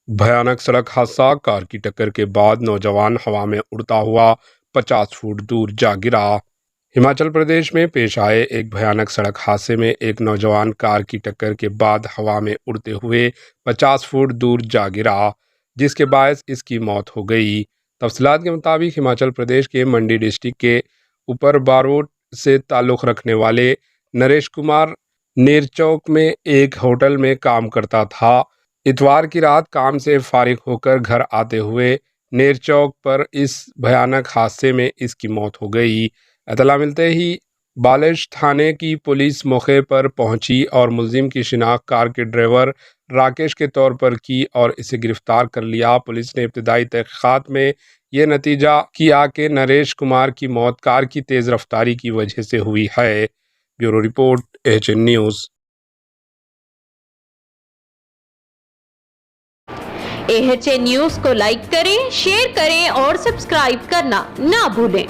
भयानक सड़क हादसा। कार की टक्कर के बाद नौजवान हवा में उड़ता हुआ 50 फुट दूर जा गिरा। हिमाचल प्रदेश में पेश आए एक भयानक सड़क हादसे में एक नौजवान कार की टक्कर के बाद हवा में उड़ते हुए 50 फुट दूर जा गिरा, जिसके बायस इसकी मौत हो गई। तफसीलात के मुताबिक हिमाचल प्रदेश के मंडी डिस्ट्रिक्ट के ऊपर बारोट से ताल्लुक़ रखने वाले नरेश कुमार नेरचौक में एक होटल में काम करता था। इतवार की रात काम से फारिग होकर घर आते हुए नेरचौक पर इस भयानक हादसे में इसकी मौत हो गई। इतला मिलते ही बालिश थाने की पुलिस मौके पर पहुंची और मुलजिम की शिनाख्त कार के ड्राइवर राकेश के तौर पर की और इसे गिरफ्तार कर लिया। पुलिस ने इब्तदाई तहकीकात में यह नतीजा किया कि नरेश कुमार की मौत कार की तेज़ रफ्तारी की वजह से हुई है। Bureau report, HN news. AHN news को लाइक करें, शेयर करें और सब्सक्राइब करना ना भूलें।